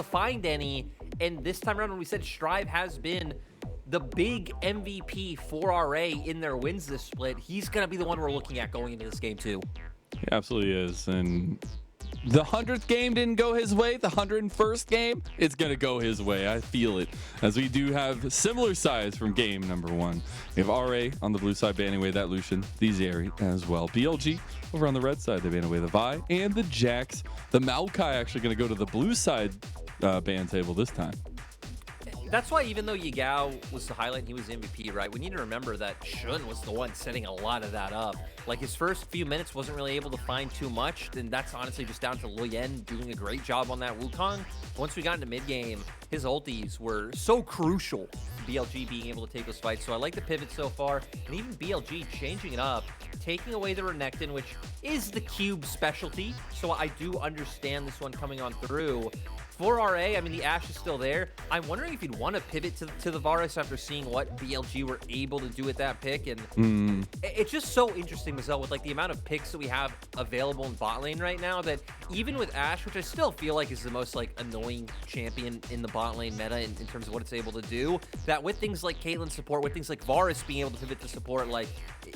to find any. And this time around, when we said Strive has been the big MVP for RA in their wins this split, he's going to be the one we're looking at going into this game too. He absolutely is. And the 100th game didn't go his way. The 101st game, it's going to go his way. I feel it. As we do have similar size from game number 1. We have RA on the blue side banning away that Lucian, the Zeri as well. BLG over on the red side, they ban away the Vi and the Jax. The Maokai actually going to go to the blue side ban table this time. That's why even though Yagao was the highlight and he was MVP, right, we need to remember that Shun was the one setting a lot of that up. Like, his first few minutes wasn't really able to find too much, and that's honestly just down to Luyen doing a great job on that Wukong. Once we got into mid-game, his ultis were so crucial to BLG being able to take those fights. So I like the pivot so far, and even BLG changing it up, taking away the Renekton, which is the Cube specialty, so I do understand this one coming on through. For RA, I mean, the Ashe is still there. I'm wondering if you'd want to pivot to the Varus after seeing what BLG were able to do with that pick. And it's just so interesting, Mazel, with like the amount of picks that we have available in bot lane right now, that even with Ashe, which I still feel like is the most like annoying champion in the bot lane meta in terms of what it's able to do, that with things like Caitlyn support, with things like Varus being able to pivot to support, like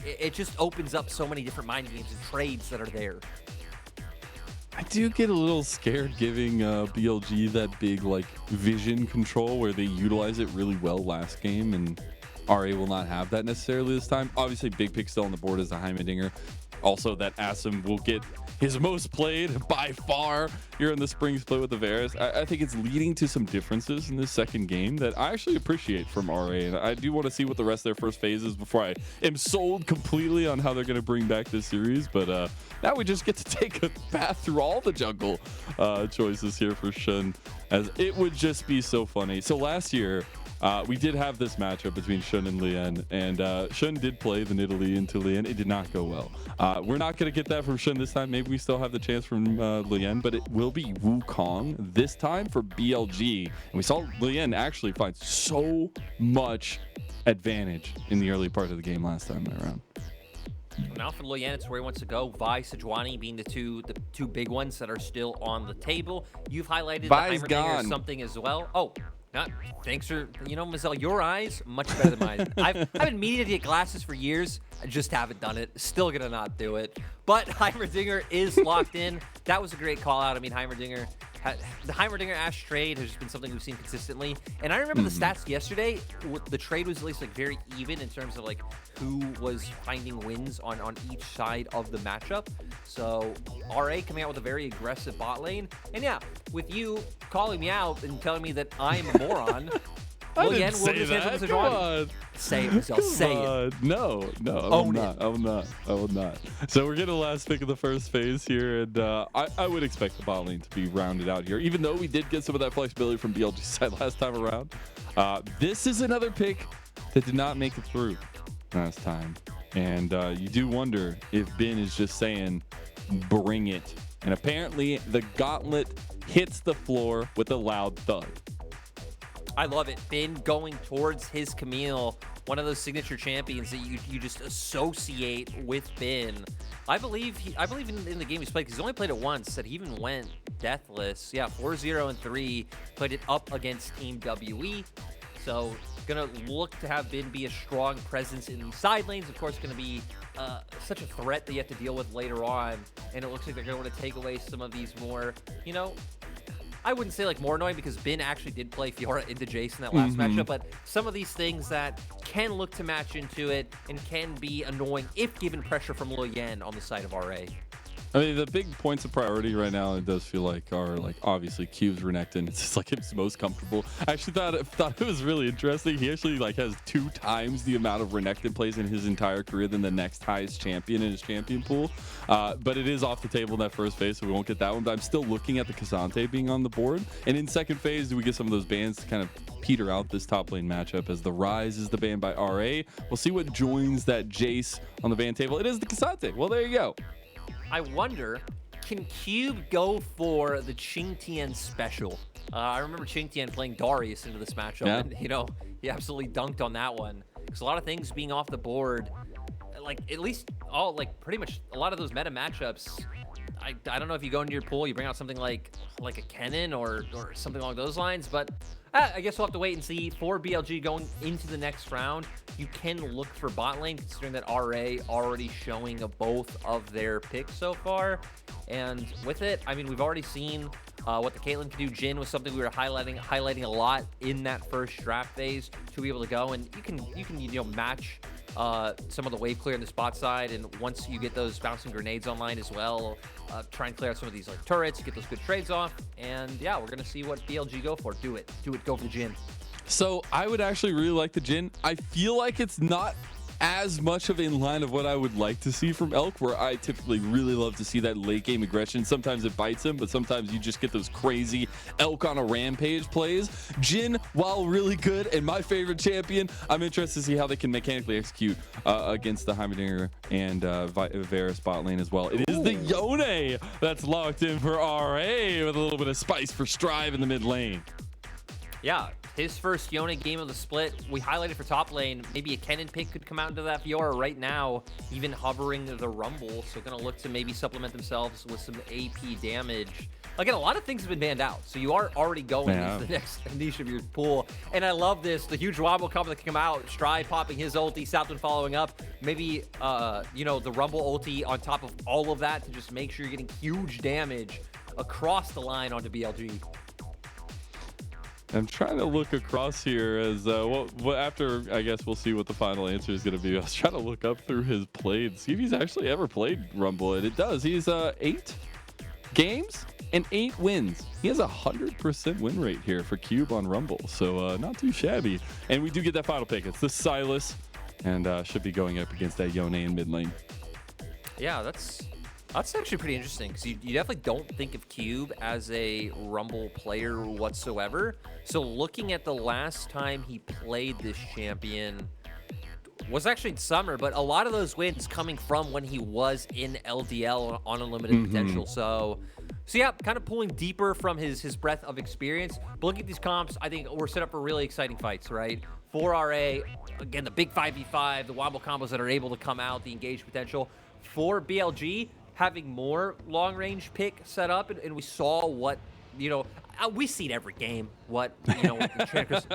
it just opens up so many different mind games and trades that are there. I do get a little scared giving BLG that big like vision control where they utilize it really well last game, and RA will not have that necessarily this time. Obviously, big pick still on the board is the Heimerdinger. Also, that Asim will get his most played by far here in the spring split with the Varus. I think it's leading to some differences in this second game that I actually appreciate from RA, and I do want to see what the rest of their first phase is before I am sold completely on how they're going to bring back this series. But now we just get to take a path through all the jungle choices here for Shun, as it would just be so funny. So last year, we did have this matchup between Shun and Lian, and Shun did play the Nidalee into Lian. It did not go well. We're not going to get that from Shun this time. Maybe we still have the chance from Lian, but it will be Wukong this time for BLG. And we saw Lian actually find so much advantage in the early part of the game last time around. Now for Luyen, it's where he wants to go. Vi, Sejuani being the two big ones that are still on the table. You've highlighted Vi's the Heimerdinger gone. something as well. Oh, thanks for, Mazel, your eyes, much better than mine. I've been meaning to get glasses for years. I just haven't done it. Still gonna not do it. But Heimerdinger is locked in. That was a great call out. I mean, the Heimerdinger Ashe trade has just been something we've seen consistently. And I remember the stats yesterday. The trade was at least like very even in terms of like who was finding wins on each side of the matchup. So RA coming out with a very aggressive bot lane. And yeah, with you calling me out and telling me that I'm a moron, I didn't say that. Come on. Say it, Michelle. Say it. No, I will not. So we're getting the last pick of the first phase here, and I would expect the bot lane to be rounded out here, even though we did get some of that flexibility from BLG's side last time around. This is another pick that did not make it through last time, and you do wonder if Ben is just saying, bring it. And apparently the gauntlet hits the floor with a loud thud. I love it. Ben going towards his Camille, one of those signature champions that you just associate with Ben. I believe in the game he's played, because he's only played it once, that he even went deathless. Yeah, 4-0-3, played it up against Team WE. So gonna look to have Ben be a strong presence in the side lanes. Of course, gonna be such a threat that you have to deal with later on. And it looks like they're gonna want to take away some of these more, I wouldn't say like more annoying, because Ben actually did play Fiora into Jace in that last matchup, but some of these things that can look to match into it and can be annoying if given pressure from Luyen on the side of RA. I mean, the big points of priority right now, it does feel like, are like obviously Cube's Renekton. It's just like it's most comfortable. I actually thought it was really interesting. He actually like has 2 times the amount of Renekton plays in his entire career than the next highest champion in his champion pool. But it is off the table in that first phase, so we won't get that one. But I'm still looking at the K'Sante being on the board. And in second phase, do we get some of those bans to kind of peter out this top lane matchup, as the Rise is the ban by RA. We'll see what joins that Jace on the ban table. It is the K'Sante. Well, there you go. I wonder, can Cube go for the Qingtian special? I remember Qingtian playing Darius into this matchup, and he absolutely dunked on that one. Because a lot of things being off the board, like at least pretty much a lot of those meta matchups, I don't know if you go into your pool, you bring out something like a Kennen or something along those lines, but I guess we'll have to wait and see. For BLG going into the next round, you can look for bot lane, considering that RA already showing both of their picks so far. And with it, I mean, we've already seen what the Caitlyn can do. Jhin was something we were highlighting a lot in that first draft phase to be able to go, and you can match some of the wave clear on the spot side, and once you get those bouncing grenades online as well, try and clear out some of these like turrets, get those good trades off, and yeah, we're gonna see what BLG go for. Do it, go for the Jhin. So I would actually really like the Jhin. I feel like it's not as much of in line of what I would like to see from Elk, where I typically really love to see that late game aggression. Sometimes it bites him, but sometimes you just get those crazy Elk on a rampage plays. Jhin, while really good and my favorite champion, I'm interested to see how they can mechanically execute against the Heimerdinger and Varus bot lane as well. It is the Yone that's locked in for RA with a little bit of spice for Strive in the mid lane. Yeah, his first Yone game of the split. We highlighted for top lane. Maybe a Kennen pick could come out into that Fiora right now, even hovering the Rumble. So going to look to maybe supplement themselves with some AP damage. Again, a lot of things have been banned out, so you are already going into the next niche of your pool. And I love this, the huge Wombo combo that can come out. Stride popping his ulti, Southwind following up. Maybe, the Rumble ulti on top of all of that to just make sure you're getting huge damage across the line onto BLG. I'm trying to look across here as after I guess we'll see what the final answer is going to be. I was trying to look up through his play and see if he's actually ever played Rumble, and it does. He's 8 games and 8 wins. He has a 100% win rate here for Cube on Rumble, so not too shabby. And we do get that final pick. It's the Silas, and should be going up against that Yone in mid lane. Yeah, that's actually pretty interesting, because you definitely don't think of Cube as a Rumble player whatsoever. So looking at the last time he played this champion was actually in summer, but a lot of those wins coming from when he was in LDL on unlimited potential. So yeah, kind of pulling deeper from his breadth of experience. But look at these comps. I think we're set up for really exciting fights, right? For RA, again, the big 5v5, the Wombo combos that are able to come out, the engaged potential. For BLG, having more long-range pick set up, and we saw what, we see it every game, what, Enchantress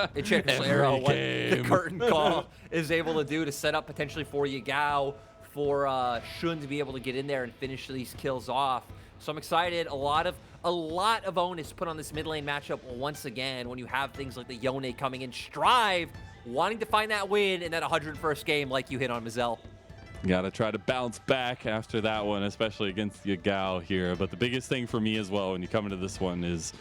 Arrow, what the curtain call is able to do to set up potentially for Yagao, for Shun to be able to get in there and finish these kills off. So I'm excited. A lot of onus put on this mid lane matchup once again when you have things like the Yone coming in. Strive wanting to find that win in that 101st game like you hit on Mazel. Gotta try to bounce back after that one, especially against Yagao here. But the biggest thing for me as well when you come into this one is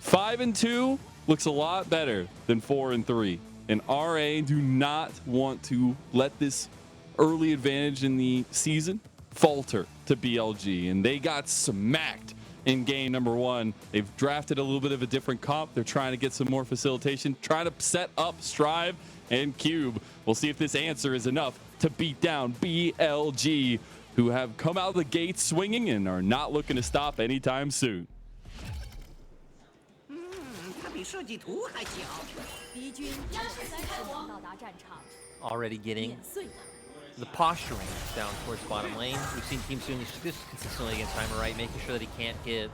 5-2 looks a lot better than 4-3. And RA do not want to let this early advantage in the season falter to BLG. And they got smacked in game number 1. They've drafted a little bit of a different comp. They're trying to get some more facilitation, trying to set up Strive and Cube. We'll see if this answer is enough to beat down BLG, who have come out of the gate swinging and are not looking to stop anytime soon. Already getting the posturing down towards bottom lane. We've seen teams doing this consistently against Heimer, right? Making sure that he can't get,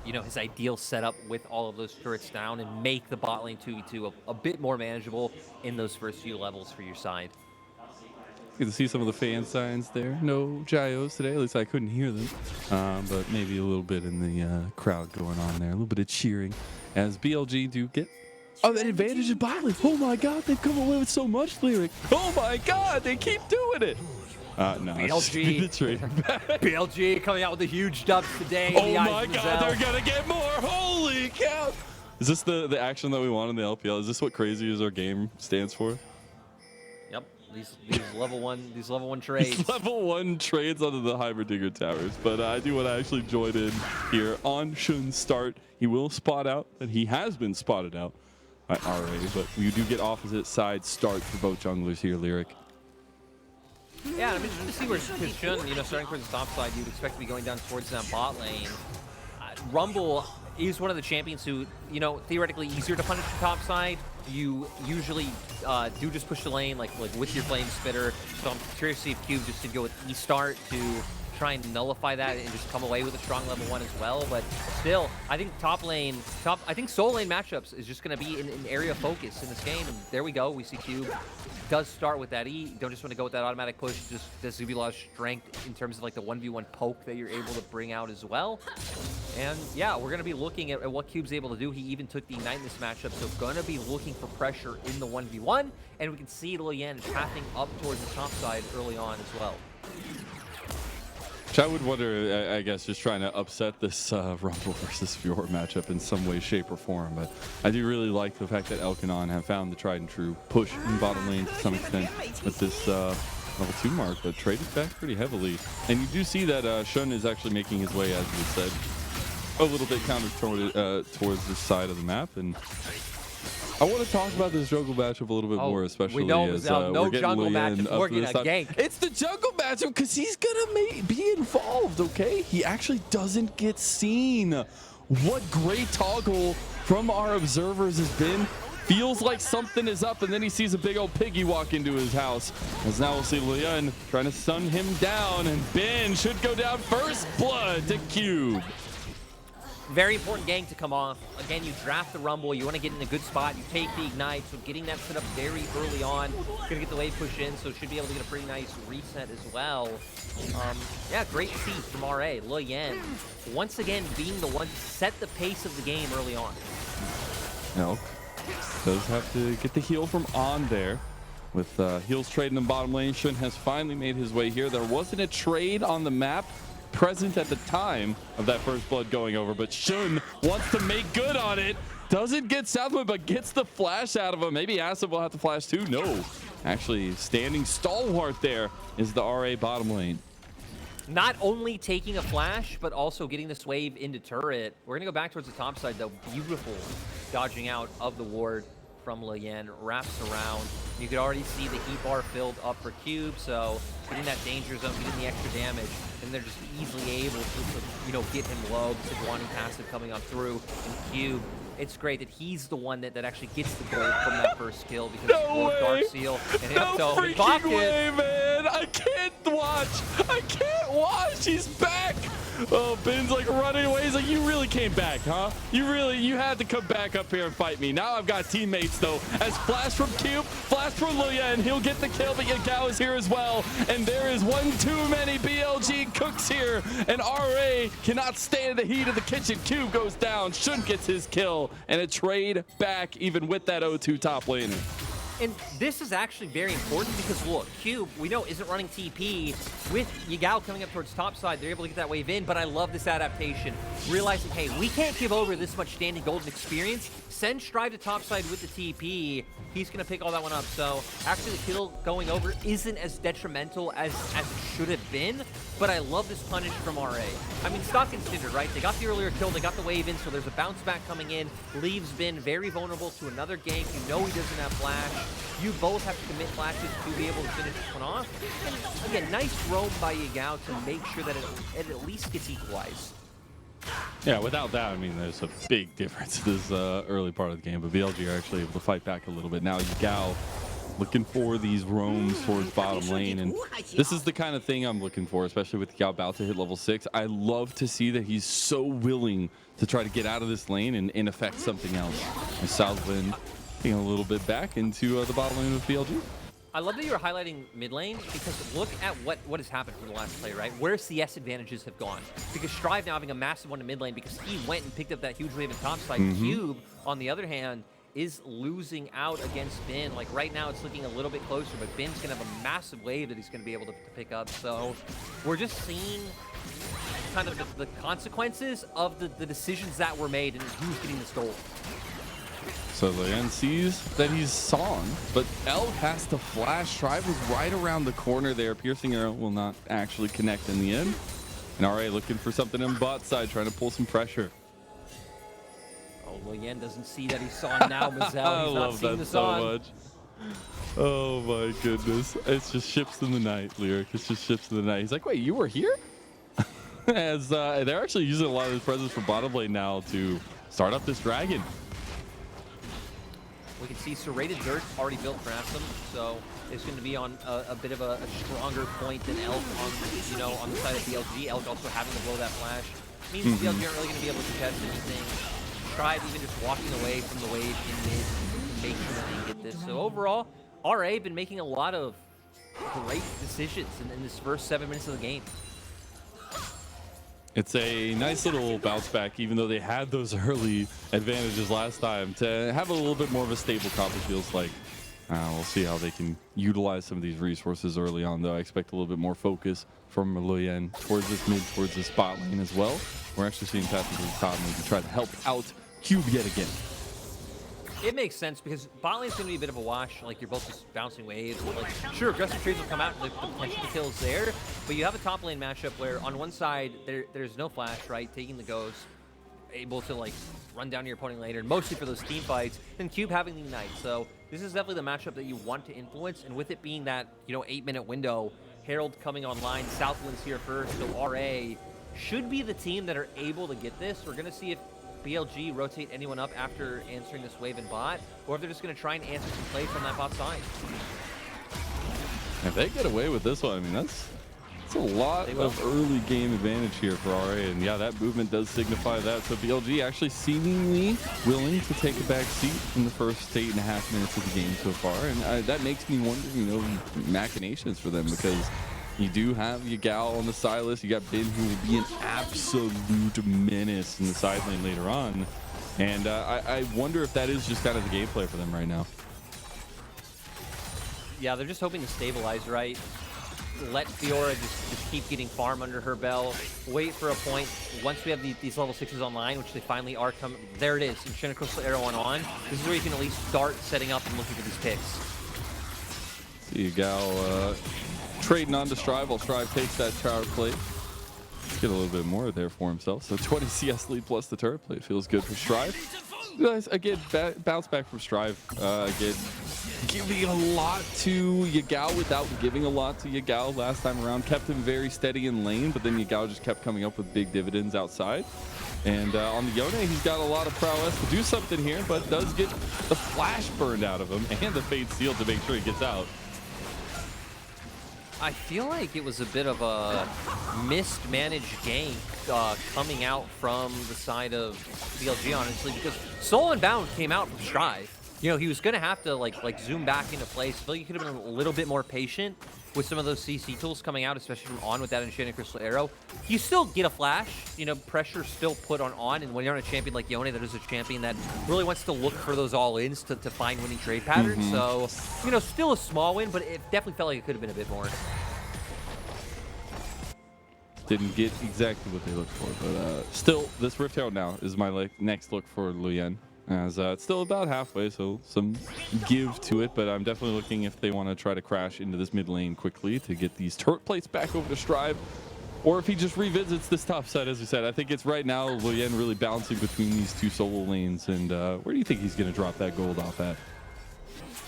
his ideal setup with all of those turrets down and make the bot lane 2v2 a bit more manageable in those first few levels for your side. You can see some of the fan signs there. No Gyos today, at least I couldn't hear them. But maybe a little bit in the crowd going on there. A little bit of cheering as BLG do get an advantage in bot lane. Oh my God, they've come away with so much lyric. Oh my God, they keep doing it. No, BLG coming out with the huge dubs today. Oh my God, they're gonna get more. Holy cow. Is this the action that we want in the LPL? Is this what crazy is our game stands for? Yep, these level one trades. These level 1 trades onto the Heimerdinger towers. But I do want to actually join in here on Shun's start. He will spot out, and he has been spotted out by RA, but we do get opposite side start for both junglers here, Lyric. Yeah, I'm interested to see where Shun, starting towards the top side, you'd expect to be going down towards that bot lane. Rumble is one of the champions who, theoretically easier to punish the top side. You usually do just push the lane, like with your Flame Spitter. So I'm curious to see if Cube just did go with E-Start to try and nullify that and just come away with a strong level 1 as well. But still, I think I think solo lane matchups is just going to be an area of focus in this game. And there we go. We see Cube does start with that E. You don't just want to go with that automatic push. Just there's going to be a lot of strength in terms of like the 1v1 poke that you're able to bring out as well. And yeah, we're going to be looking at what Cube's able to do. He even took the Ignite in this matchup, so going to be looking for pressure in the 1v1. And we can see Lian pathing up towards the top side early on as well. Which I would wonder, I guess, just trying to upset this Rumble versus Fior matchup in some way, shape, or form. But I do really like the fact that Elkanon have found the tried and true push in bottom lane to some extent with this level 2 mark, but traded back pretty heavily. And you do see that Shun is actually making his way, as you said, a little bit counter towards this side of the map. And I want to talk about this jungle matchup a little bit more, especially as no jungle matchup. We're gonna gank. It's the jungle matchup because he's gonna be involved. Okay, he actually doesn't get seen. What great toggle from our observers has been. Feels like something is up, and then he sees a big old piggy walk into his house. As now we'll see Lian trying to stun him down, and Ben should go down. First blood to Cube. Very important gank to come off. Again, you draft the Rumble. You want to get in a good spot. You take the Ignite, so getting that set up very early on. Going to get the wave push in, so should be able to get a pretty nice reset as well. Yeah, great to see from RA. Lian, once again, being the one to set the pace of the game early on. Elk does have to get the heal from On there. With heals trading in the bottom lane, Shun has finally made his way here. There wasn't a trade on the map present at the time of that first blood going over, but Shun wants to make good on it. Doesn't get Southwood, but gets the flash out of him. Maybe Acid will have to flash too. No, actually standing stalwart there is the RA bottom lane. Not only taking a flash, but also getting this wave into turret. We're gonna go back towards the top side though. Beautiful dodging out of the ward from Lian, wraps around. You could already see the heat bar filled up for Cube, so getting that danger zone, getting the extra damage, and they're just easily able to get him low. The Sejuani passive coming on through, and Cube, it's great that he's the one that actually gets the gold from that first kill because both Dark Seal and freaking way, man! I can't watch! I can't watch! He's back! Oh, Ben's like running away. He's like, you really came back, huh? You had to come back up here and fight me. Now I've got teammates, though. As flash from Cube, flash from Lian. He'll get the kill, but Yagao is here as well. And there is one too many BLG cooks here. And RA cannot stand the heat of the kitchen. Cube goes down. Shun gets his kill. And a trade back, even with that 0-2 top laner. And this is actually very important because, look, Cube, we know, isn't running TP. With Yagao coming up towards top side, they're able to get that wave in, but I love this adaptation. Realizing, hey, we can't give over this much standing golden experience. Send Strive to top side with the TP. He's going to pick all that one up. So, actually, the kill going over isn't as detrimental as it should have been, but I love this punish from RA. I mean, stock and standard, right? They got the earlier kill, they got the wave in, so there's a bounce back coming in. Leaves Ben very vulnerable to another gank. You know he doesn't have flash. You both have to commit flashes to be able to finish this one off. And again, nice roam by Yagao to make sure that it at least gets equalized. Yeah, without that, I mean, there's a big difference this early part of the game, but BLG are actually able to fight back a little bit. Now Yagao looking for these roams towards bottom lane, and this is the kind of thing I'm looking for, especially with Yagao about to hit level 6. I love to see that he's so willing to try to get out of this lane and affect something else. And Southwind a little bit back into the bottom lane of BLG. I love that you're highlighting mid lane because look at what has happened from the last play, right? Where CS advantages have gone. Because Strive now having a massive one in mid lane because he went and picked up that huge wave in top side. Cube, on the other hand, is losing out against Ben. Like right now it's looking a little bit closer, but Ben's gonna have a massive wave that he's gonna be able to pick up. So we're just seeing kind of the consequences of the decisions that were made and who's getting this gold. So Lian sees that he's Song, but L has to flash. Strive was right around the corner there. Piercing Arrow will not actually connect in the end. And RA looking for something on bot side, trying to pull some pressure. Oh, Lian doesn't see that he's Song now, Mazel. He's not seeing the Song. So much. Oh my goodness. It's just ships in the night, Lyric. It's just ships in the night. He's like, wait, you were here? As they're actually using a lot of his presence from bottom lane now to start up this dragon. We can see Serrated Dirt already built for Asum, so it's going to be on a bit of a stronger point than Elk on the side of BLG. Elk also having to blow that flash means BLG aren't really going to be able to contest anything. Tried even just walking away from the wave in mid to make sure that they get this. So overall, RA been making a lot of great decisions in this first 7 minutes of the game. It's a nice little bounce back, even though they had those early advantages last time. To have a little bit more of a stable comp, it feels like. We'll see how they can utilize some of these resources early on, though. I expect a little bit more focus from Luyen towards this mid, towards this spot lane as well. We're actually seeing Path to the top maybe try to help out Cube yet again. It makes sense because bot lane's going to be a bit of a wash. Like, you're both just bouncing waves. Like, sure, aggressive trades will come out, and the potential to kill is there, but you have a top lane matchup where on one side, there's no flash, right? Taking the ghost, able to, like, run down your opponent later, and mostly for those team fights, and Cube having the Ignite. So this is definitely the matchup that you want to influence, and with it being that, 8-minute window, Herald coming online, Southland's here first, so RA should be the team that are able to get this. We're going to see if BLG rotate anyone up after answering this wave in bot, or if they're just going to try and answer some plays from that bot side. If they get away with this one, I mean, that's a lot of early game advantage here for RA, and yeah, that movement does signify that. So BLG actually seemingly willing to take a back seat in the first 8.5 minutes of the game so far, and that makes me wonder, machinations for them, because you do have Yagao on the Silas. You got Bin, who will be an absolute menace in the side lane later on. And I wonder if that is just kind of the gameplay for them right now. Yeah, they're just hoping to stabilize, right? Let Fiora just keep getting farm under her belt. Wait for a point. Once we have these level 6s online, which they finally are coming. There it is. Enchanted Crystal Arrow on. This is where you can at least start setting up and looking for these picks. See Yagao trading on to Strive while Strive takes that tower plate. Let's get a little bit more there for himself. So 20 CS lead plus the turret plate feels good for Strive. Guys, again, bounce back from Strive. Again, giving a lot to Yagao without giving a lot to Yagao last time around. Kept him very steady in lane, but then Yagao just kept coming up with big dividends outside. And on the Yone, he's got a lot of prowess to do something here, but does get the flash burned out of him and the Fade Seal to make sure he gets out. I feel like it was a bit of a mismanaged gank coming out from the side of BLG, honestly, because Soul Unbound came out from Strive. He was going to have to like zoom back into place. I feel like he could have been a little bit more patient with some of those CC tools coming out, especially from On with that Enchanted Crystal Arrow. You still get a flash, pressure still put on, and when you're on a champion like Yone, that is a champion that really wants to look for those all-ins to find winning trade patterns. So, still a small win, but it definitely felt like it could have been a bit more. Didn't get exactly what they looked for, but still, this Rift Herald now is my next look for Luyen. As it's still about halfway, so some give to it, but I'm definitely looking if they want to try to crash into this mid lane quickly to get these turret plates back over to Strive, or if he just revisits this top side. As we said, I think it's right now Luyen really bouncing between these two solo lanes, and where do you think he's going to drop that gold off at?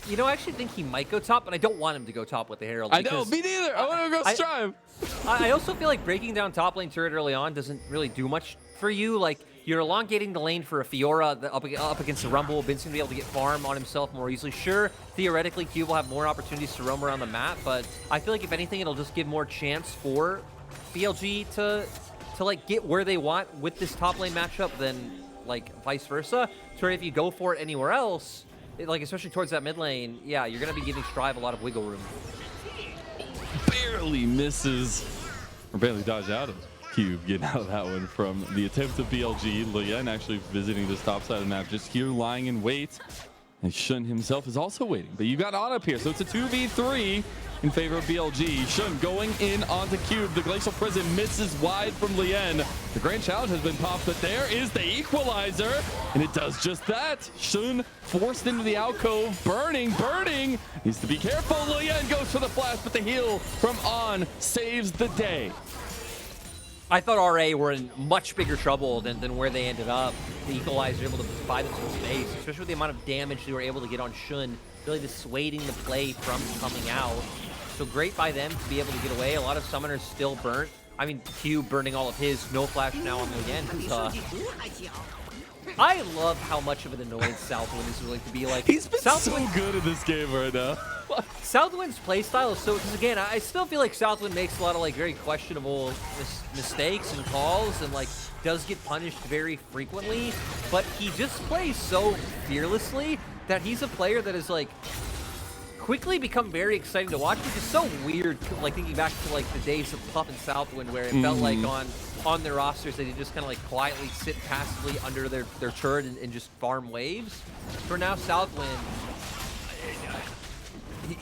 I actually think he might go top, but I don't want him to go top with the Herald. I know, me neither. I want to go Strive. I also feel like breaking down top lane turret early on doesn't really do much for you. Like, you're elongating the lane for a Fiora up against the Rumble. Ben's going to be able to get farm on himself more easily. Sure, theoretically, Cube will have more opportunities to roam around the map, but I feel like if anything, it'll just give more chance for BLG to get where they want with this top lane matchup than, vice versa. So if you go for it anywhere else, especially towards that mid lane, yeah, you're going to be giving Strive a lot of wiggle room. Barely misses, or barely dodged out of Cube getting out of that one from the attempt of BLG. Luyen actually visiting this top side of the map, just here lying in wait. And Shun himself is also waiting, but you got On up here, so it's a 2v3 in favor of BLG. Shun going in onto Cube. The Glacial Prison misses wide from Luyen. The Grand Challenge has been popped, but there is the equalizer, and it does just that. Shun forced into the alcove, burning. Needs to be careful. Luyen goes for the flash, but the heal from On saves the day. I thought RA were in much bigger trouble than where they ended up. The equalizer able to buy them some space, especially with the amount of damage they were able to get on Shun, really dissuading the play from coming out. So great by them to be able to get away. A lot of summoners still burnt. I mean, Cube burning all of his. No flash now on Luyen. I love how much of an annoyance Southwind is willing to be. Like, He's been Southwind, so good in this game right now. Southwind's playstyle is so, because again, I still feel like Southwind makes a lot of like very questionable mistakes and calls, and like does get punished very frequently, but he just plays so fearlessly that he's a player that is like quickly become very exciting to watch, which is so weird, like thinking back to like the days of Puff and Southwind, where it felt like on their rosters they just kind of like quietly sit passively under their turret and just farm waves. For now, Southwind,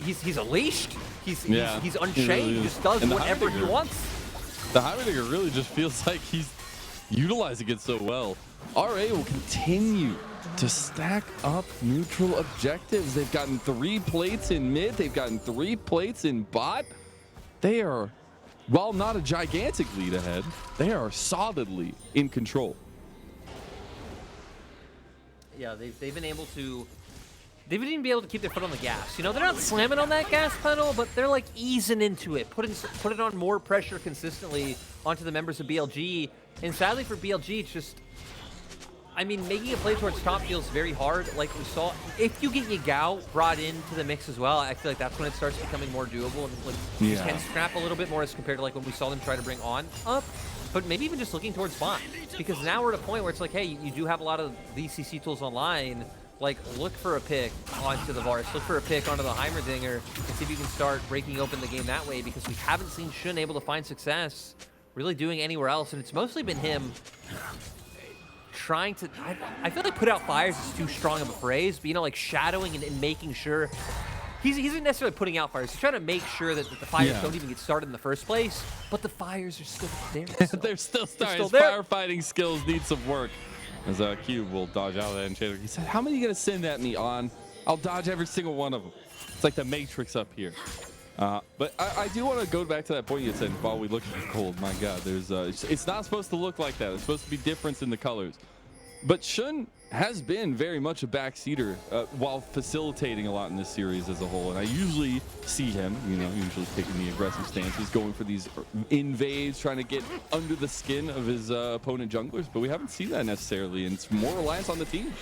he's unleashed. He's unchained. He just does whatever he wants. The Highway Digger really just feels like he's utilizing it so well. RA will continue to stack up neutral objectives. They've gotten 3 plates in mid. They've gotten 3 plates in bot. They are, while not a gigantic lead ahead, they are solidly in control. Yeah, they've been able to. They've been able to keep their foot on the gas. You know, they're not slamming on that gas pedal, but they're like easing into it, putting on more pressure consistently onto the members of BLG. And sadly for BLG, it's just, I mean, making a play towards top feels very hard. Like we saw, if you get Yagao brought into the mix as well, I feel like that's when it starts becoming more doable and like you can scrap a little bit more as compared to like when we saw them try to bring on up. But maybe even just looking towards bot, because now we're at a point where it's like, hey, you do have a lot of these CC tools online. Like, look for a pick onto the Varus, look for a pick onto the Heimerdinger, and see if you can start breaking open the game that way, because we haven't seen Shun able to find success really doing anywhere else, and it's mostly been him trying to, I feel like put out fires is too strong of a phrase, but you know, like shadowing and making sure, he's not necessarily putting out fires, he's trying to make sure that the fires don't even get started in the first place, but the fires are still there. So. They're still starting. His firefighting skills need some work. As Cube will dodge out of that enchanter. He said, how many are you going to send at me on? I'll dodge every single one of them. It's like the Matrix up here. But I do want to go back to that point you said while we look at the gold. My God, there's it's not supposed to look like that. It's supposed to be difference in the colors. But Shun has been very much a backseater while facilitating a lot in this series as a whole. And I usually see him, you know, usually taking the aggressive stances, going for these invades, trying to get under the skin of his opponent junglers. But we haven't seen that necessarily, and it's more reliance on the team.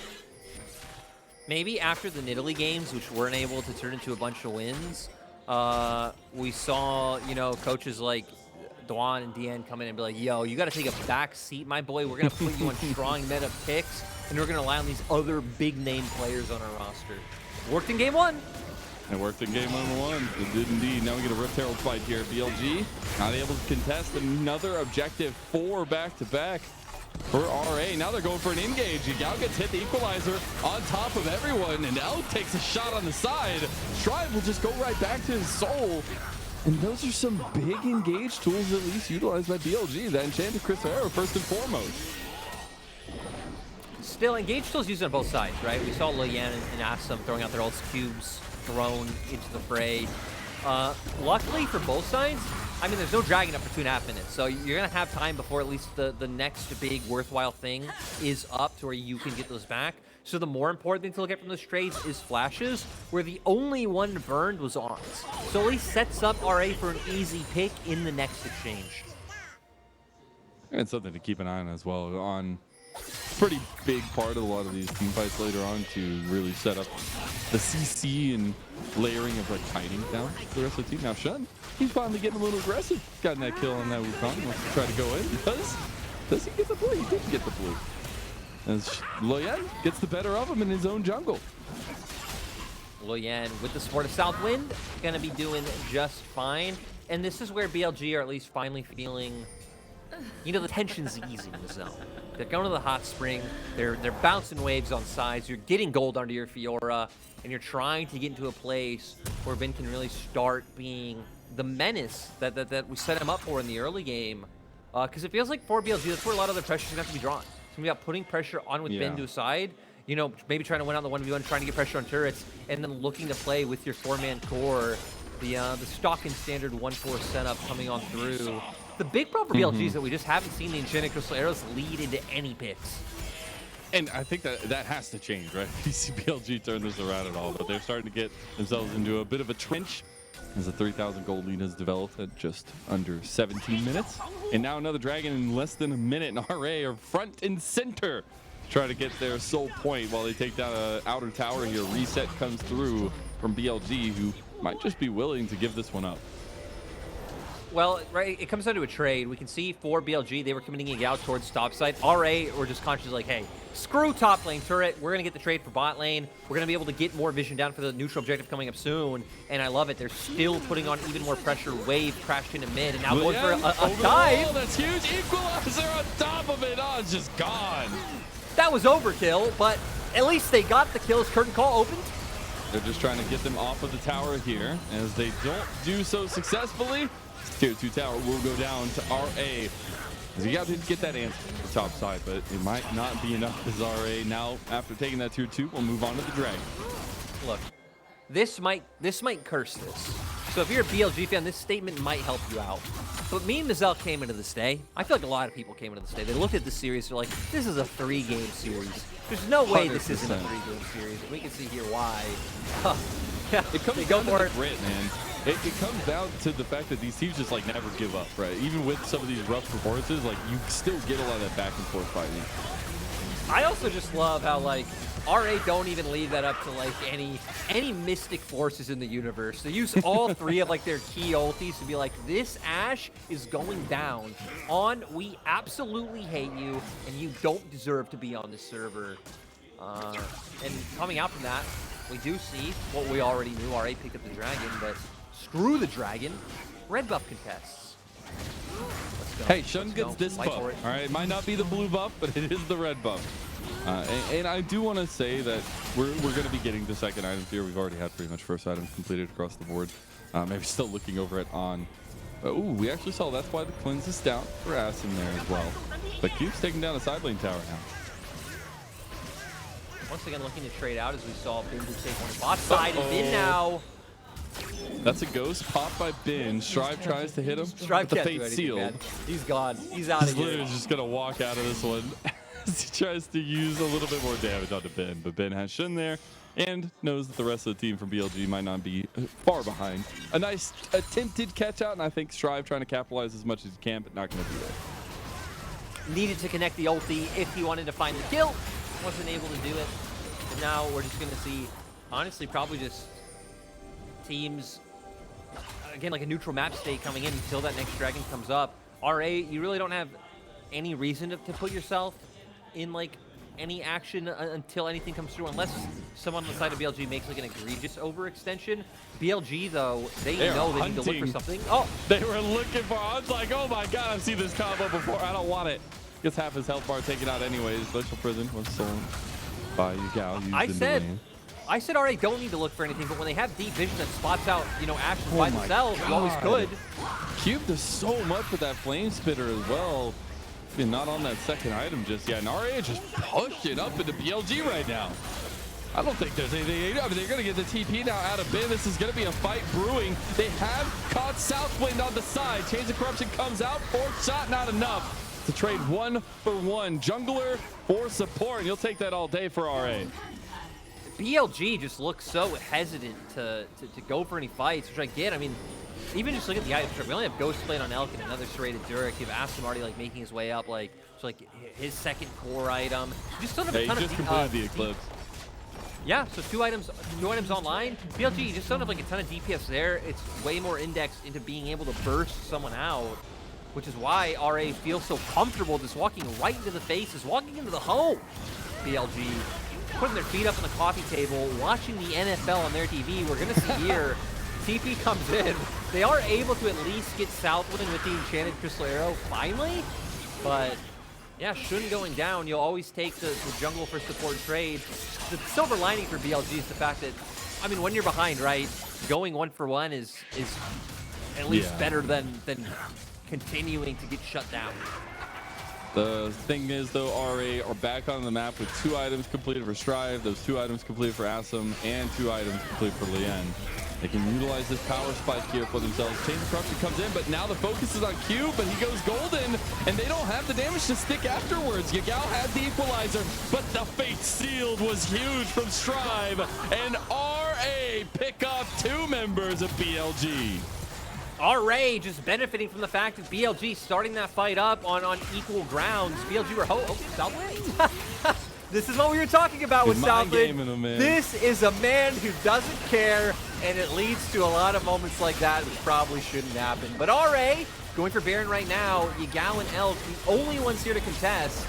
Maybe after the Nidalee games, which weren't able to turn into a bunch of wins, we saw, you know, coaches like Dwan and Deanne come in and be like, yo, you got to take a back seat, my boy. We're going to put you on strong meta picks, and we're going to rely on these other big name players on our roster. Worked in game 1. It worked in game number 1. It did indeed. Now we get a Rift Herald fight here. BLG not able to contest another objective 4 back-to-back for RA. Now they're going for an engage. Yagao gets hit the equalizer on top of everyone, and L takes a shot on the side. Strive will just go right back to his soul. And those are some big engage tools at least utilized by BLG. That enchanted Chris Herrera first and foremost. Still, engage tools used on both sides, right? We saw Loyan and Assam throwing out their ult cubes thrown into the fray. Luckily for both sides, I mean, there's no dragging up for 2.5 minutes, so you're going to have time before at least the next big worthwhile thing is up to where you can get those back. So the more important thing to look at from those trades is flashes, where the only one burned was Arms. So at least sets up RA for an easy pick in the next exchange. And something to keep an eye on as well. On pretty big part of a lot of these team fights later on to really set up the CC and layering of like hiding down the rest of the team. Now Shun, he's finally getting a little aggressive. Gotten that kill on that Wukong. Wants to try to go in. Does he get the blue? He didn't get the blue. As Loyan gets the better of him in his own jungle. Loyan, with the support of Southwind, gonna be doing just fine. And this is where BLG are at least finally feeling, you know, the tension's easing in the zone. They're going to the hot spring. They're bouncing waves on sides. You're getting gold under your Fiora, and you're trying to get into a place where Vin can really start being the menace that we set him up for in the early game. Because it feels like for BLG, that's where a lot of the pressure's gonna have to be drawn. So we got putting pressure on with Vin to a side, you know, maybe trying to win on the 1v1, trying to get pressure on turrets, and then looking to play with your 4-man core, the stock and standard 1-4 setup coming on through. The big problem for BLG is that we just haven't seen the Enchanted Crystal Arrows lead into any picks. And I think that has to change, right? You see BLG turn this around at all, but they're starting to get themselves into a bit of a trench as the 3,000 gold lead has developed at just under 17 minutes. And now another dragon in less than a minute, and RA are front and center try to get their sole point while they take down an outer tower here. Reset comes through from BLG, who might just be willing to give this one up. Well, right, it comes down to a trade. We can see for BLG, they were committing it out towards top side. RA were just conscious like, hey, screw top lane turret. We're going to get the trade for bot lane. We're going to be able to get more vision down for the neutral objective coming up soon. And I love it. They're still putting on even more pressure. Wave crashed into mid and now going for a dive. That's huge. Equalizer on top of it. Oh, it's just gone. That was overkill, but at least they got the kills. Curtain call opened. They're just trying to get them off of the tower here. As they don't do so successfully, Tier 2 tower will go down to RA. As you got to get that answer for top side, but it might not be enough as RA now, after taking that Tier 2, will move on to the Dragon. Look, this might curse this. So if you're a BLG fan, this statement might help you out. But me and Mazel came into this day. I feel like a lot of people came into this day. They looked at the series, they're like, this is a 3-game series. There's no way this isn't a 3-game series. And we can see here why. Yeah, it comes down to the grit, man. It comes down to the fact that these teams just like never give up, right? Even with some of these rough performances, like you still get a lot of that back and forth fighting. I also just love how like RA don't even leave that up to like any mystic forces in the universe. They use all 3 of like their key ultis to be like, this Ashe is going down on we absolutely hate you and you don't deserve to be on the server. And coming out from that, we do see what we already knew. RA picked up the dragon, but screw the dragon. Red buff contests. Let's go. Hey, Shun gets this buff. All right, it might not be the blue buff, but it is the red buff. And I do want to say that we're going to be getting the second item here. We've already had pretty much first items completed across the board. Maybe still looking over it on. Ooh, we actually saw that's why the cleanse is down for Asim there as well. But Cube's taking down a side lane tower now. Once again, looking to trade out as we saw Bin take one bot side and Bin now. That's a ghost popped by Bin. Strive tries to hit him. Strive the fate sealed. Man. He's gone. He's out of here. He's literally just going to walk out of this one as he tries to use a little bit more damage onto Ben. But Ben has Shun there and knows that the rest of the team from BLG might not be far behind. A nice attempted catch out, and I think Strive trying to capitalize as much as he can, but not going to be there. Needed to connect the ulti if he wanted to find the kill. Wasn't able to do it. And now we're just going to see, honestly, probably just teams, again, like a neutral map state coming in until that next dragon comes up. RA, you really don't have any reason to put yourself in like any action until anything comes through, unless someone on the side of BLG makes like an egregious overextension. BLG though, they know they need to look for something. Oh, they were looking for. I was like, oh my god, I've seen this combo before. I don't want it. Gets half his health bar taken out anyways. Glacial Prison was stolen by Yagao. I said RA don't need to look for anything, but when they have deep vision that spots out, you know, Ashe by themselves, you always could. Cube does so much with that flame spitter as well. And not on that second item just yet. And RA just pushing up into BLG right now. I don't think there's anything. I mean, they're going to get the TP now out of Bin. This is going to be a fight brewing. They have caught Southwind on the side. Chains of Corruption comes out. Fourth shot, not enough to trade 1-for-1. Jungler for support. And you'll take that all day for RA. BLG just looks so hesitant to go for any fights, which I get. I mean, even just look at the items. We only have Ghostblade on Elk and another serrated Durek. You have Asim already like making his way up, like so like his second core item. Just don't have a ton of completed the Eclipse. Yeah, so two items online. BLG, you just don't have like a ton of DPS there. It's way more indexed into being able to burst someone out, which is why RA feels so comfortable just walking right into the faces, walking into the home. BLG putting their feet up on the coffee table, watching the NFL on their TV. We're gonna see here. TP comes in. They are able to at least get Southwind with the Enchanted Crystal Arrow finally, but yeah, Shun going down. You'll always take the jungle for support trade. The silver lining for BLG is the fact that, I mean, when you're behind, right, going 1-for-1 is at least better than continuing to get shut down. The thing is, though, RA are back on the map with 2 items completed for Strive, those 2 items completed for Asim, and 2 items completed for Lien. They can utilize this power spike here for themselves. Chain of Corruption comes in, but now the focus is on Q, but he goes golden, and they don't have the damage to stick afterwards. Yagao had the equalizer, but the fate sealed was huge from Strive, and RA pick up 2 members of BLG. RA just benefiting from the fact that BLG starting that fight up on equal grounds. BLG were Southwind. This is what we were talking about with mind Southland. gaming him, man. This is a man who doesn't care, and it leads to a lot of moments like that which probably shouldn't happen. But RA going for Baron right now. Yagao and Elk, the only ones here to contest.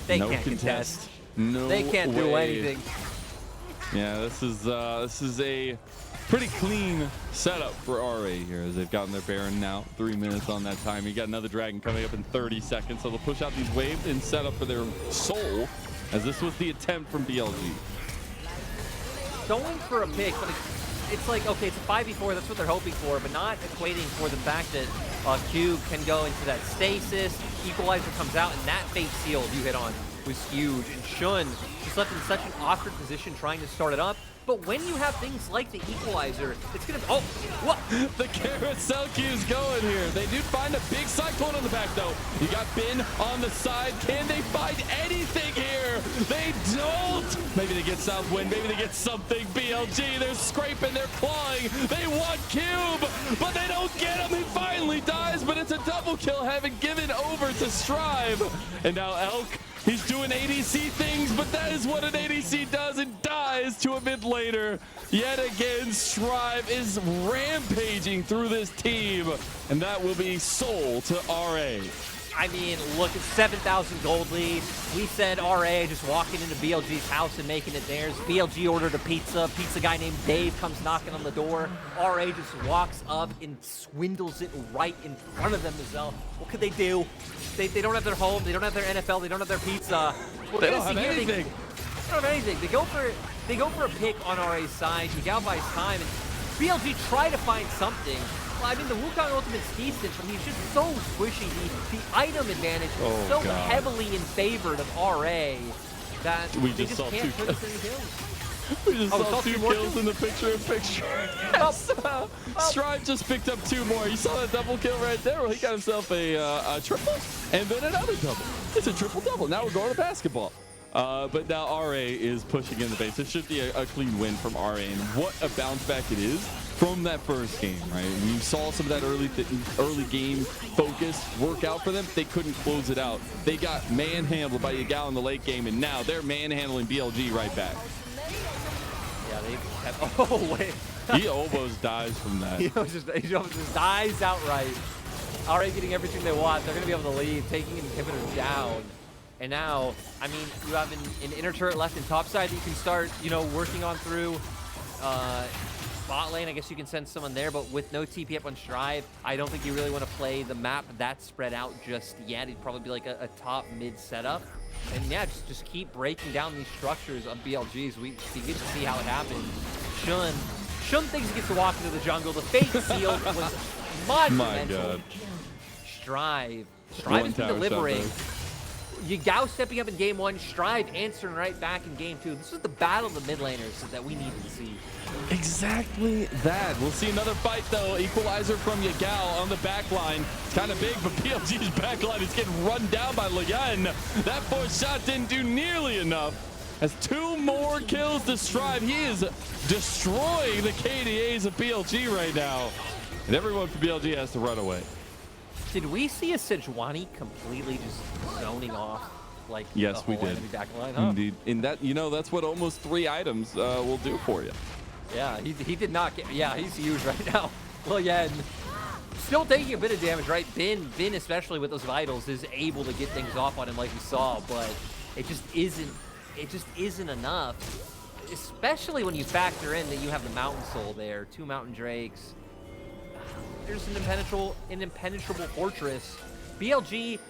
They can't contest. No They can't do way. anything. Yeah, this is a pretty clean setup for RA here as they've gotten their Baron now. 3 minutes on that time. You got another Dragon coming up in 30 seconds, so they'll push out these waves and set up for their soul, as this was the attempt from BLG. Going for a pick, but it's like, okay, it's a 5v4, that's what they're hoping for, but not equating for the fact that Cube can go into that stasis, Equalizer comes out, and that fake seal you hit on was huge. And Shun just left in such an awkward position trying to start it up. But when you have things like the Equalizer, it's gonna, oh, what? The carousel cue's going here. They do find a big cyclone on the back though. You got Bin on the side. Can they find anything here? They don't. Maybe they get Southwind, maybe they get something. BLG, they're scraping, they're clawing. They want Cube, but they don't get him. He finally dies, but it's a double kill, having given over to Strive. And now Elk, he's doing ADC things, but that is what an ADC does, and dies to a mid laner. Yet again, Strive is rampaging through this team, and that will be soul to RA. I mean, look at 7,000 gold lead. We said RA just walking into BLG's house and making it theirs. BLG ordered a pizza. Pizza guy named Dave comes knocking on the door. RA just walks up and swindles it right in front of them as well. What could they do? They don't have their home. They don't have their NFL. They don't have their pizza. They don't have anything. They don't have anything. They go for a pick on RA's side. Yagao buys time, and BLG try to find something. Well, I mean, the Wukong ultimate's decent, but he's just so squishy. The item advantage is so heavily in favor of RA that We they just just saw can't two put us in the kills. We just saw two two more kills in the picture-in-picture. Yes. Strive just picked up 2 more. You saw that double kill right there? Well, he got himself a triple and then another double. It's a triple-double. Now we're going to basketball. But now RA is pushing in the base. It should be a clean win from RA, and what a bounce back it is from that first game, right? We saw some of that early game focus work out for them. They couldn't close it out. They got manhandled by Yagao in the late game, and now they're manhandling BLG right back. Yeah, they have, oh, wait. He almost dies from that. He almost just dies outright. RA getting everything they want. They're going to be able to lead, taking an inhibitor down. And now, I mean, you have an inner turret left in top side that you can start, you know, working on through. Bot lane, I guess you can send someone there, but with no TP up on Strive, I don't think you really want to play the map that spread out just yet. It'd probably be like a top mid setup. And yeah, just keep breaking down these structures of BLGs. We get to see how it happens. Shun thinks he gets to walk into the jungle. The fake seal was monumental. Strive has been delivering. Yagao stepping up in game 1, Strive answering right back in game 2. This is the battle of the mid laners that we needed to see. Exactly that. We'll see another fight though. Equalizer from Yagao on the back line. It's kind of big, but BLG's back line is getting run down by Lian. That 4th shot didn't do nearly enough. Has 2 more kills to Strive. He is destroying the KDAs of BLG right now. And everyone from BLG has to run away. Did we see a Sejuani completely just zoning off? Like, yes, we did. Back line, huh? Indeed. In that, you know, that's what almost 3 items will do for you. Yeah, he did not get. Yeah, he's huge right now. Well, yeah, still taking a bit of damage, right? Bin especially with those vitals is able to get things off on him like we saw, but it just isn't. It just isn't enough, especially when you factor in that you have the Mountain Soul there, 2 Mountain Drakes. There's an impenetrable fortress. BLG,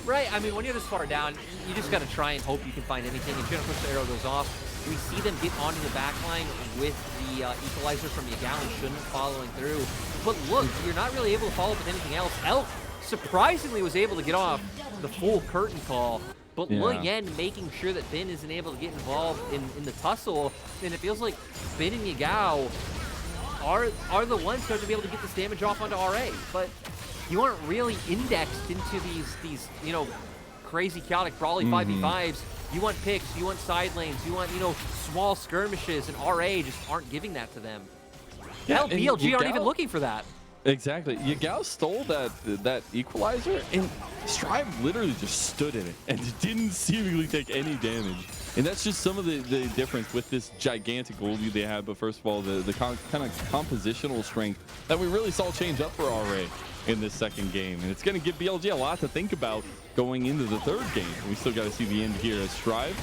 right? I mean, when you're this far down, you just got to try and hope you can find anything. And Jennifer's arrow goes off. We see them get onto the back line with the Equalizer from Yagao and Shun following through. But look, you're not really able to follow up with anything else. Elk surprisingly was able to get off the full curtain call. But Lian making sure that Bin isn't able to get involved in the tussle. And it feels like Bin and Yagao are the ones who are to be able to get this damage off onto RA, but you aren't really indexed into these you know, crazy chaotic brawly 5v5s. You want picks, you want side lanes, you want, you know, small skirmishes, and RA just aren't giving that to them. Hell, BLG aren't even looking for that. Exactly. Yagao stole that equalizer, and Strive literally just stood in it and didn't seemingly take any damage. And that's just some of the difference with this gigantic gold lead they had. But first of all, the kind of compositional strength that we really saw change up for RA in this second game. And it's going to give BLG a lot to think about going into the third game. We still got to see the end here as Strive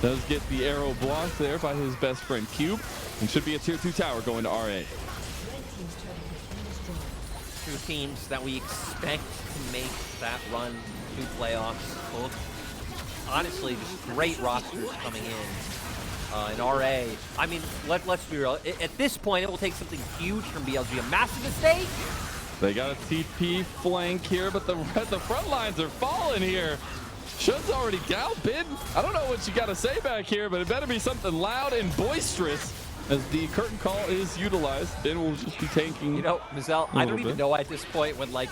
does get the arrow blocked there by his best friend Cube, and should be a tier 2 tower going to RA. Two teams that we expect to make that run to playoffs. Both, honestly, just great rosters coming in RA. I mean, let's be real. At this point, it will take something huge from BLG. A massive mistake. They got a TP flank here, but the front lines are falling here. Shun's already galping. I don't know what you got to say back here, but it better be something loud and boisterous as the curtain call is utilized. Then we'll just be tanking. You know, Mizel, I don't even know at this point when like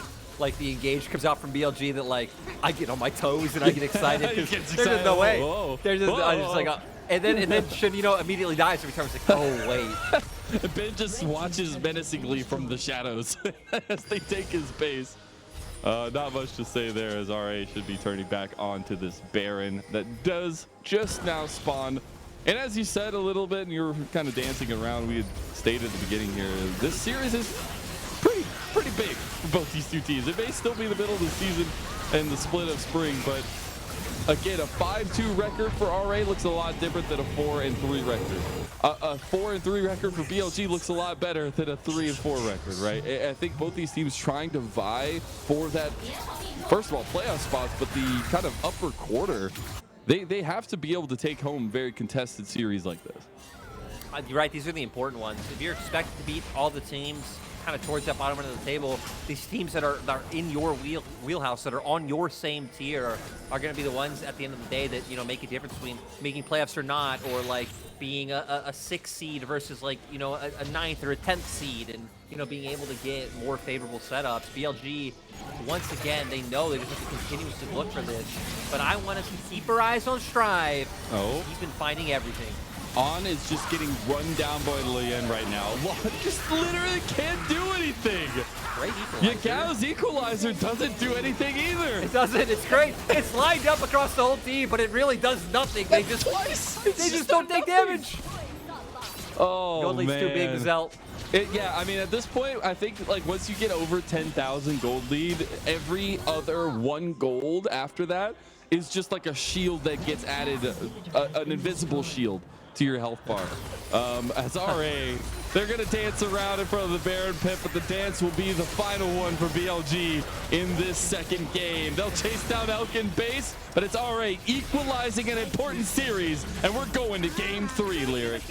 the engage comes out from BLG that like I get on my toes and I get excited. There's just no way. There's just, I just like, and then Shun, you know, immediately dies every time. It's like, oh wait. Ben just watches menacingly from the shadows as they take his base. Not much to say there, as RA should be turning back onto this Baron that does just now spawn. And as you said a little bit, and you were kind of dancing around, we had stated at the beginning here, this series is pretty big for both these two teams. It may still be the middle of the season and the split of spring, but again, a 5-2 record for RA looks a lot different than a 4-3 record. A 4-3 record for BLG looks a lot better than a 3-4 record, right? I think both these teams trying to vie for that, first of all, playoff spots, but the kind of upper quarter. They have to be able to take home very contested series like this. You're right. These are the important ones. If you're expected to beat all the teams kind of towards that bottom end of the table, these teams that are in your wheelhouse, that are on your same tier, are going to be the ones at the end of the day that, you know, make a difference between making playoffs or not, or like being a 6th seed versus like, you know, a 9th or a 10th seed, and, you know, being able to get more favorable setups. BLG, once again, they know they just have to continuously look for this. But I want us to keep our eyes on Strive. Oh. He's been finding everything. On is just getting run down by Lien right now. Just literally can't do anything. Great equalizer. Yagao's equalizer doesn't do anything either. It doesn't. It's great. It's lined up across the whole team, but it really does nothing. They just don't take damage. Oh, Gold lead's man. too big, Zelt. Yeah, I mean, at this point, I think like once you get over 10,000 gold lead, every other 1 gold after that is just like a shield that gets added, an invisible shield to your health bar. As RA, they're gonna dance around in front of the Baron pit, but the dance will be the final one for BLG in this second game. They'll chase down Elkin base, but it's RA equalizing an important series, and we're going to game 3, Lyric.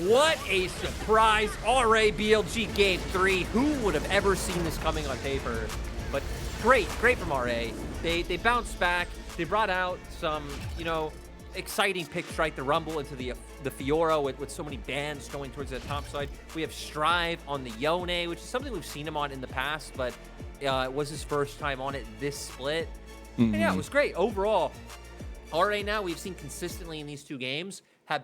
What a surprise. RA BLG game 3. Who would have ever seen this coming on paper? But great from RA. They bounced back. They brought out some, you know, exciting picks, right? The Rumble into the Fiora with so many bans going towards the top side. We have Strive on the Yone, which is something we've seen him on in the past, but it was his first time on it this split. And yeah, it was great. Overall, RA now we've seen consistently in these 2 games have been